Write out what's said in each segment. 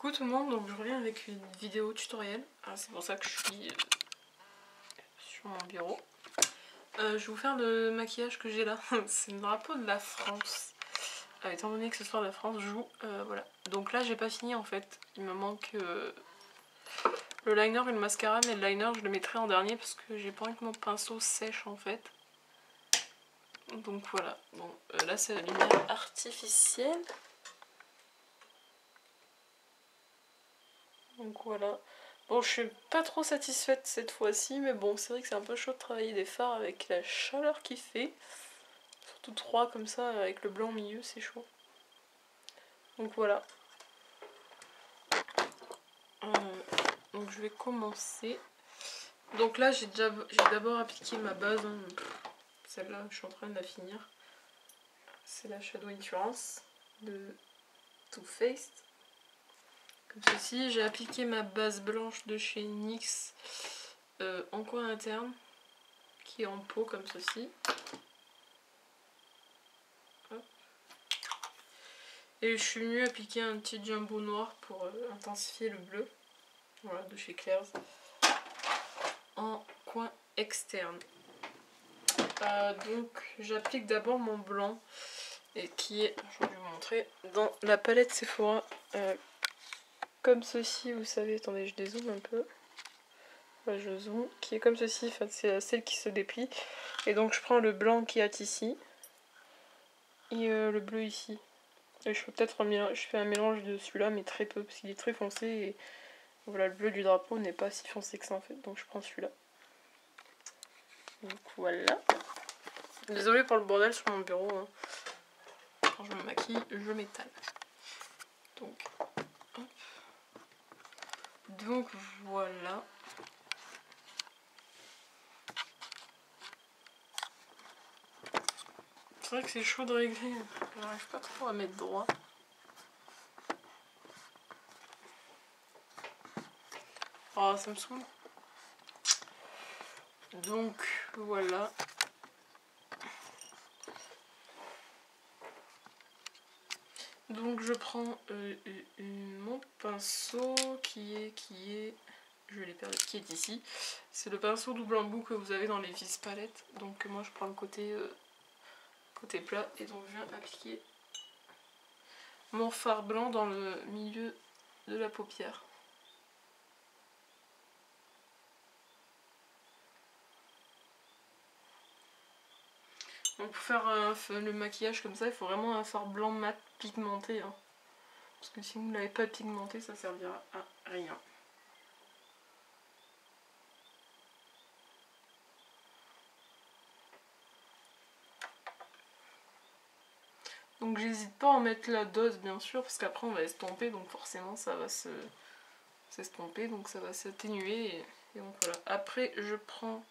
Coucou tout le monde, donc je reviens avec une vidéo tutoriel. C'est pour ça que je suis sur mon bureau. Je vais vous faire le maquillage que j'ai là. C'est le drapeau de la France. Étant donné que ce soir la France joue, voilà. Donc là j'ai pas fini en fait. Il me manque le liner et le mascara, mais le liner je le mettrai en dernier parce que j'ai pas envie que mon pinceau sèche en fait. Donc voilà. Bon, là c'est la lumière artificielle. Donc voilà. Bon, je suis pas trop satisfaite cette fois-ci, mais bon, c'est vrai que c'est un peu chaud de travailler des fards avec la chaleur qu'il fait. Surtout 3 comme ça, avec le blanc au milieu, c'est chaud. Donc voilà. Donc je vais commencer. Donc là, j'ai d'abord appliqué ma base. Hein. Celle-là, je suis en train de la finir. C'est la Shadow Insurance de Too Faced. Comme ceci, j'ai appliqué ma base blanche de chez NYX en coin interne, qui est en pot comme ceci. Hop. Et je suis venue appliquer un petit jumbo noir pour intensifier le bleu. Voilà, de chez Claire's. En coin externe. Donc j'applique d'abord mon blanc, et qui est, je vais vous montrer, dans la palette Sephora. Comme ceci, vous savez, attendez, je dézoome un peu. Voilà, je zoome, qui est comme ceci, enfin, c'est celle qui se déplie. Et donc je prends le blanc qui est ici, et le bleu ici. Et je fais peut-être un mélange de celui-là, mais très peu, parce qu'il est très foncé, et voilà, le bleu du drapeau n'est pas si foncé que ça en fait, donc je prends celui-là. Donc voilà. Désolée pour le bordel sur mon bureau, hein. Quand je me maquille, je m'étale. Donc, hop. Donc voilà. C'est vrai que c'est chaud de régler, j'arrive pas trop à mettre droit. Oh, ça me saoule. Donc voilà. Donc je prends mon pinceau qui est je l'ai perdu, qui est ici. C'est le pinceau double embout que vous avez dans les vis palettes. Donc moi je prends le côté plat, et donc je viens appliquer mon fard blanc dans le milieu de la paupière. Donc pour faire le maquillage comme ça, il faut vraiment un fard blanc mat pigmenté. Hein. Parce que si vous ne l'avez pas pigmenté, ça servira à rien. Donc j'hésite pas à en mettre la dose bien sûr, parce qu'après on va estomper, donc forcément ça va s'estomper, donc ça va s'atténuer. Et donc voilà. Après je prends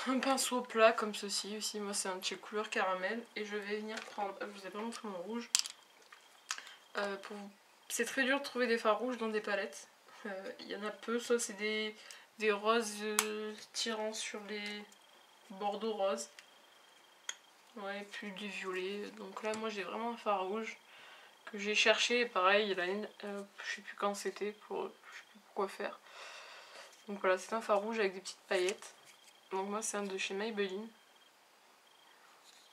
un pinceau plat comme ceci, ici moi c'est un de chez couleur caramel, et je vais venir prendre, je vous ai pas montré mon rouge. C'est très dur de trouver des fards rouges dans des palettes, il y en a peu, soit c'est des roses tirant sur les bordeaux roses. Ouais, plus du violet. Donc là, moi, j'ai vraiment un fard rouge que j'ai cherché. Et pareil, je sais plus quand c'était, je sais plus pourquoi faire. Donc voilà, c'est un fard rouge avec des petites paillettes. Donc moi, c'est un de chez Maybelline.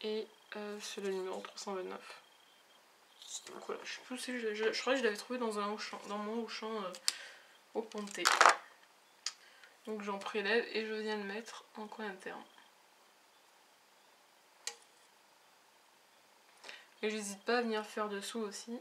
Et c'est le numéro 329. Donc voilà, je sais plus si je crois que je l'avais trouvé dans mon Auchan au Pontet. Donc j'en prélève et je viens le mettre en coin interne. Et j'hésite pas à venir faire dessous aussi.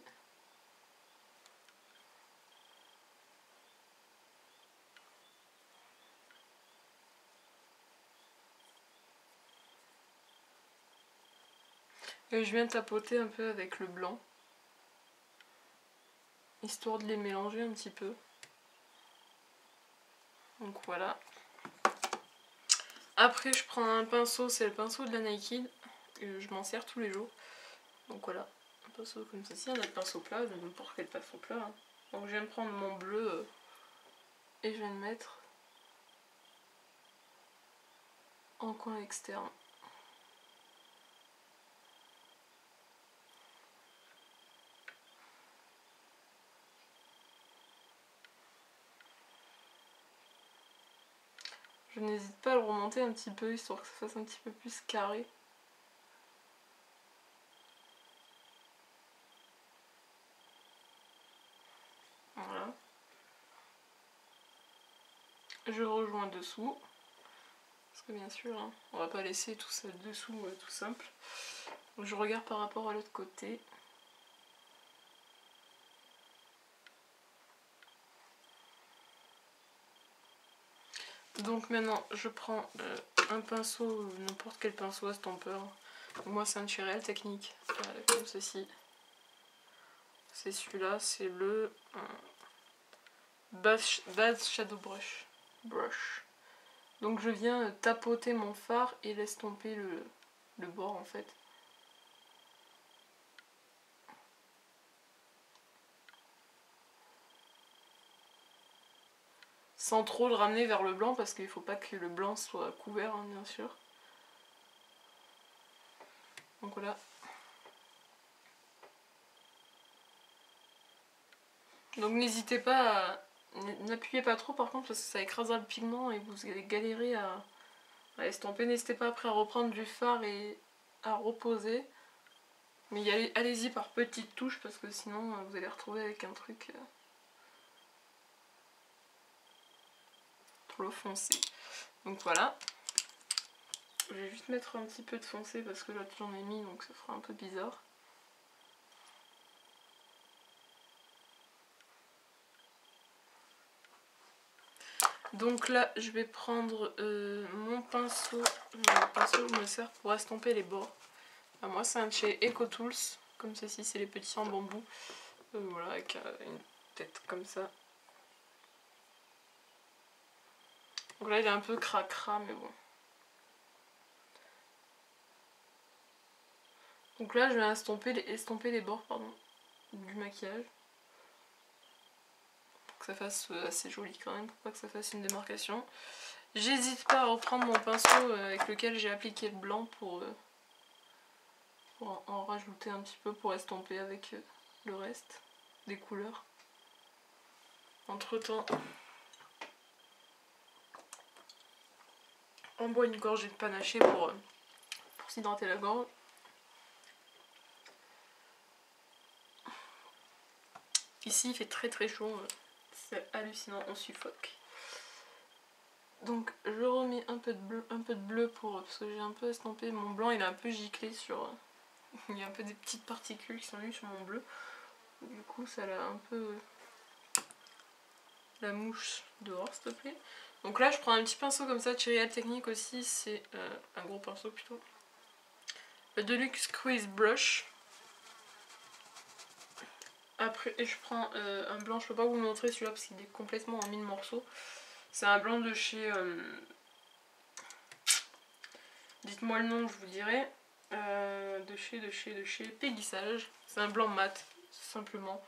Et je viens tapoter un peu avec le blanc. Histoire de les mélanger un petit peu. Donc voilà. Après je prends un pinceau, c'est le pinceau de la Naked. Je m'en sers tous les jours. Donc voilà, un pinceau comme ceci, un autre pinceau plat, n'importe quel pinceau plat. Hein. Donc je viens de prendre mon bleu et je viens de mettre en coin externe. je n'hésite pas à le remonter un petit peu, histoire que ça fasse un petit peu plus carré. Voilà. Je rejoins dessous. Parce que bien sûr, hein, on va pas laisser tout ça dessous tout simple. Donc je regarde par rapport à l'autre côté. Donc maintenant je prends un pinceau, n'importe quel pinceau estompeur. Donc moi c'est un Cherelle Technique, comme ceci. C'est celui-là, c'est le Base Shadow Brush. Donc je viens tapoter mon fard et l'estomper le bord en fait. Sans trop le ramener vers le blanc parce qu'il ne faut pas que le blanc soit couvert, hein, bien sûr. Donc voilà. Donc n'hésitez pas à... N'appuyez pas trop par contre parce que ça écrasera le pigment et vous allez galérer à estomper. N'hésitez pas après à reprendre du fard et à reposer. Mais allez-y par petites touches parce que sinon vous allez retrouver avec un truc trop foncé. Donc voilà. Je vais juste mettre un petit peu de foncé parce que l'autre j'en ai mis donc ça fera un peu bizarre. Donc là je vais prendre mon pinceau. Le pinceau me sert pour estomper les bords. Alors moi c'est un de chez EcoTools. Comme ceci, c'est les petits en bambou. Voilà, avec une tête comme ça. Donc là il est un peu cracra mais bon. Donc là je vais estomper les bords du maquillage. Pour que ça fasse assez joli quand même, pour pas que ça fasse une démarcation. J'hésite pas à reprendre mon pinceau avec lequel j'ai appliqué le blanc pour en rajouter un petit peu pour estomper avec le reste des couleurs. Entre temps, on boit une gorgée de panaché pour s'hydrater la gorge. Ici il fait très très chaud, c'est hallucinant, on suffoque. Donc je remets un peu de bleu parce que j'ai un peu estompé, mon blanc il est un peu giclé sur... il y a un peu des petites particules qui sont venues sur mon bleu. Du coup ça l'a un peu... la mouche dehors s'il te plaît. Donc là je prends un petit pinceau comme ça, Cherelle Technique aussi, c'est un gros pinceau plutôt. Le Deluxe Squeeze Brush. Après je prends un blanc, je peux pas vous le montrer celui-là parce qu'il est complètement en 1000 morceaux. C'est un blanc de chez... dites-moi le nom, je vous dirai. De chez Pégissage. C'est un blanc mat, simplement.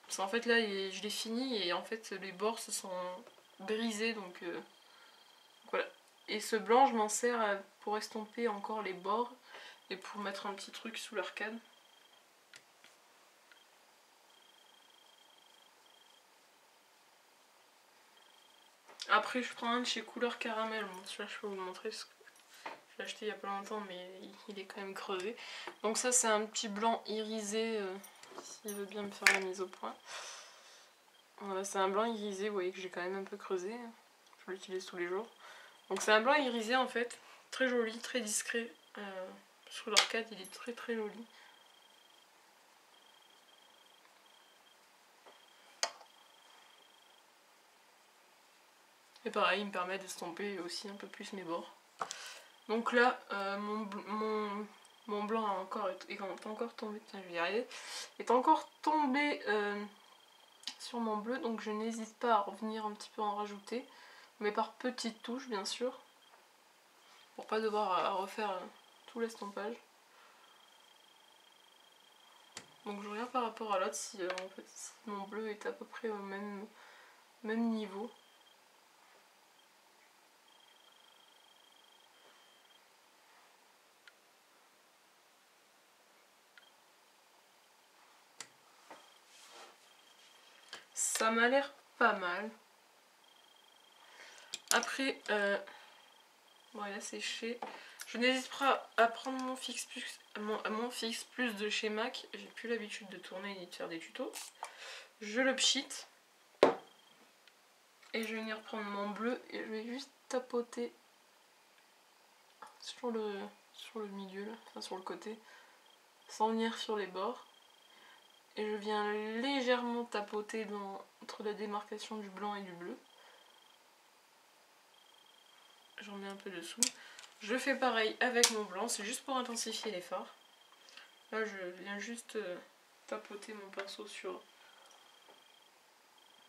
Parce qu'en fait là, je l'ai fini et en fait les bords se sont brisés, donc voilà. Et ce blanc, je m'en sers pour estomper encore les bords et pour mettre un petit truc sous l'arcade. Après, je prends un de chez Couleur Caramel. Bon, celui-là, je peux vous le montrer parce que je l'ai acheté il y a pas longtemps, mais il est quand même crevé. Donc ça, c'est un petit blanc irisé, s'il veut bien me faire la mise au point. Voilà, c'est un blanc irisé, vous voyez que j'ai quand même un peu creusé. Je l'utilise tous les jours. Donc c'est un blanc irisé en fait, très joli, très discret. Sous l'arcade, il est très très joli. Et pareil, il me permet d'estomper aussi un peu plus mes bords. Donc là, mon blanc est encore tombé, tiens, je vais y arriver, est encore tombé sur mon bleu, donc je n'hésite pas à revenir un petit peu en rajouter, mais par petites touches bien sûr, pour pas devoir refaire tout l'estompage. Donc je regarde par rapport à l'autre si, en fait, si mon bleu est à peu près au même niveau. Ça m'a l'air pas mal. Après, Bon, il a séché. Je n'hésite pas à prendre mon fixe plus de chez MAC. J'ai plus l'habitude de tourner ni de faire des tutos. Je le pchit. Et je vais venir prendre mon bleu et je vais juste tapoter sur le milieu, là, enfin sur le côté, sans venir sur les bords. Et je viens légèrement tapoter entre la démarcation du blanc et du bleu. J'en mets un peu dessous. Je fais pareil avec mon blanc, c'est juste pour intensifier les fards. Là je viens juste tapoter mon pinceau sur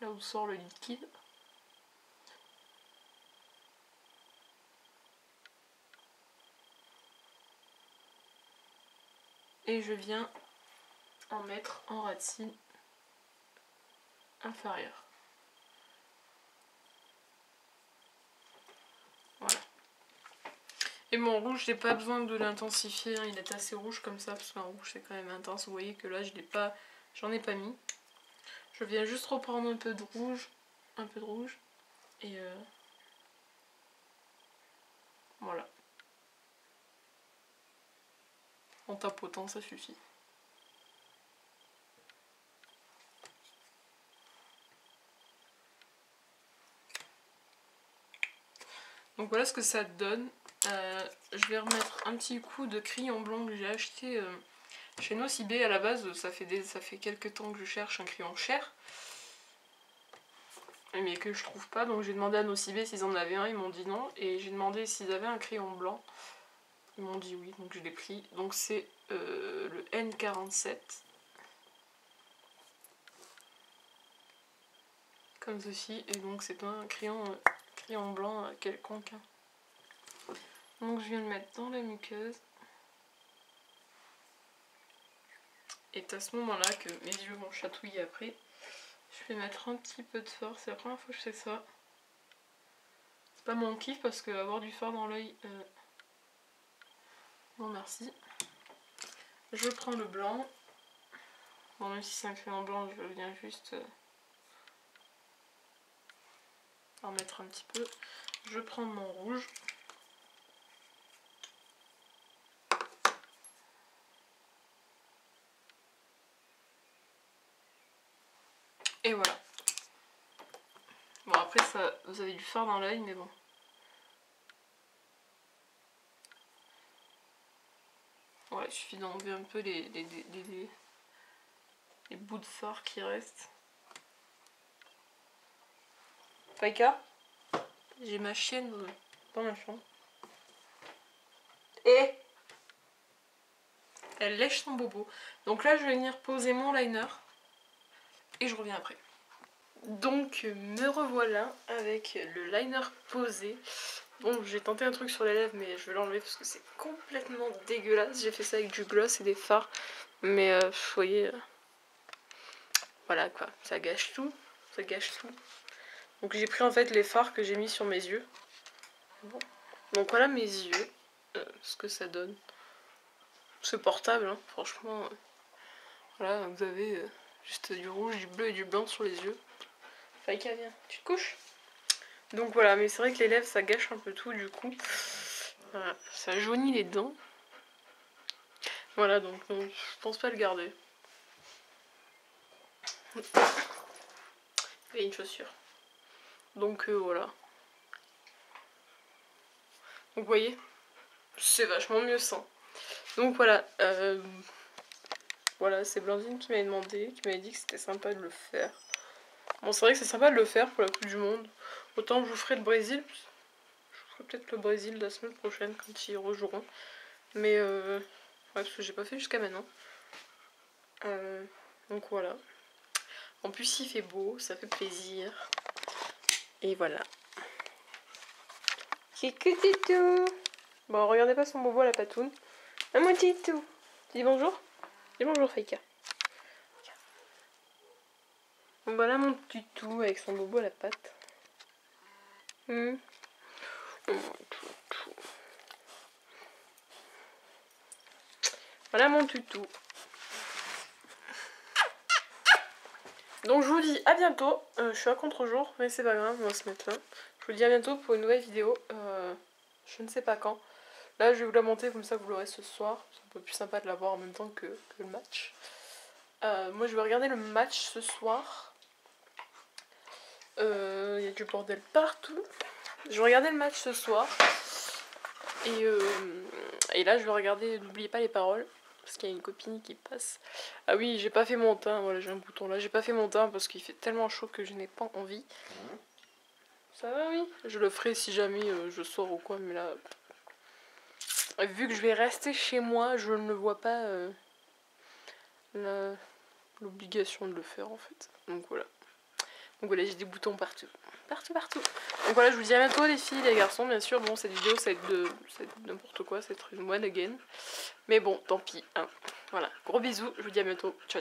là où sort le liquide. Et je viens en mettre en racine inférieure. Voilà. Et mon rouge, j'ai pas besoin de l'intensifier, hein, il est assez rouge comme ça, parce qu'un rouge c'est quand même intense. Vous voyez que là j'en ai pas mis. Je viens juste reprendre un peu de rouge, et voilà. En tapotant, ça suffit. Donc voilà ce que ça donne. Je vais remettre un petit coup de crayon blanc que j'ai acheté chez Nocibé. À la base, ça fait quelques temps que je cherche un crayon cher. Mais que je trouve pas, donc j'ai demandé à Nocibé s'ils en avaient un, ils m'ont dit non. Et j'ai demandé s'ils avaient un crayon blanc. Ils m'ont dit oui, donc je l'ai pris. Donc c'est le N47. Comme ceci. Et donc c'est un crayon blanc quelconque. Donc je viens le mettre dans la muqueuse. Et c'est à ce moment-là que mes yeux vont chatouiller après. Je vais mettre un petit peu de fard, c'est la première fois que je fais ça. C'est pas mon kiff parce que avoir du fard dans l'œil... Non merci. Je prends le blanc. Bon, même si c'est un crayon blanc, je viens juste en mettre un petit peu. Je prends mon rouge. Et voilà. Bon après ça, vous avez du fard dans l'œil mais bon. Ouais, il suffit d'enlever un peu les bouts de fard qui restent. Paika, j'ai ma chienne dans ma chambre. Et elle lèche son bobo. Donc là je vais venir poser mon liner. Et je reviens après. Donc me revoilà avec le liner posé. Bon, j'ai tenté un truc sur les lèvres mais je vais l'enlever parce que c'est complètement dégueulasse. J'ai fait ça avec du gloss et des fards. Mais vous voyez, voilà quoi, ça gâche tout. Ça gâche tout. Donc j'ai pris en fait les fards que j'ai mis sur mes yeux. Bon. Donc voilà mes yeux, ce que ça donne. C'est portable, hein, franchement. Voilà, vous avez juste du rouge, du bleu et du blanc sur les yeux. Faïka, viens, tu te couches? Donc voilà, mais c'est vrai que les lèvres ça gâche un peu tout du coup. Voilà, ça jaunit les dents. Voilà, donc je pense pas le garder. Il y a une chaussure. Donc voilà. Donc vous voyez, c'est vachement mieux ça. Donc voilà, voilà, c'est Blandine qui m'avait demandé, qui m'avait dit que c'était sympa de le faire. Bon, c'est vrai que c'est sympa de le faire pour la Coupe du Monde. Autant je vous ferai le Brésil. Je vous ferai peut-être le Brésil la semaine prochaine quand ils rejoueront. Mais ouais, parce que j'ai pas fait jusqu'à maintenant. Donc voilà. En plus il fait beau, ça fait plaisir. Et voilà. Coucou Titou. Bon, regardez pas son bobo à la patoune. Ah mon Titou. Tu dis bonjour? Dis bonjour Faïka. Bon, voilà mon Titou avec son bobo à la patte. Oh mon toutou. Voilà mon toutou. Donc je vous dis à bientôt. Je suis à contre-jour, mais c'est pas grave, on va se mettre là. Je vous dis à bientôt pour une nouvelle vidéo. je ne sais pas quand. Là, je vais vous la monter comme ça, vous l'aurez ce soir. C'est un peu plus sympa de la voir en même temps que le match. Moi, je vais regarder le match ce soir. Il y a du bordel partout. Je vais regarder le match ce soir. Et là, je vais regarder, n'oubliez pas les paroles. Parce qu'il y a une copine qui passe. Ah oui, j'ai pas fait mon teint. Voilà, j'ai un bouton là. J'ai pas fait mon teint parce qu'il fait tellement chaud que je n'ai pas envie. Ça va, oui. Je le ferai si jamais je sors ou quoi. Mais là, vu que je vais rester chez moi, je ne vois pas l'obligation de le faire en fait. Donc voilà. Donc voilà, j'ai des boutons partout. Partout. Donc voilà, je vous dis à bientôt les filles, les garçons, bien sûr. Bon, cette vidéo, ça va être de n'importe quoi, c'est une one again. Mais bon, tant pis. Hein. Voilà, gros bisous, je vous dis à bientôt. Ciao, ciao.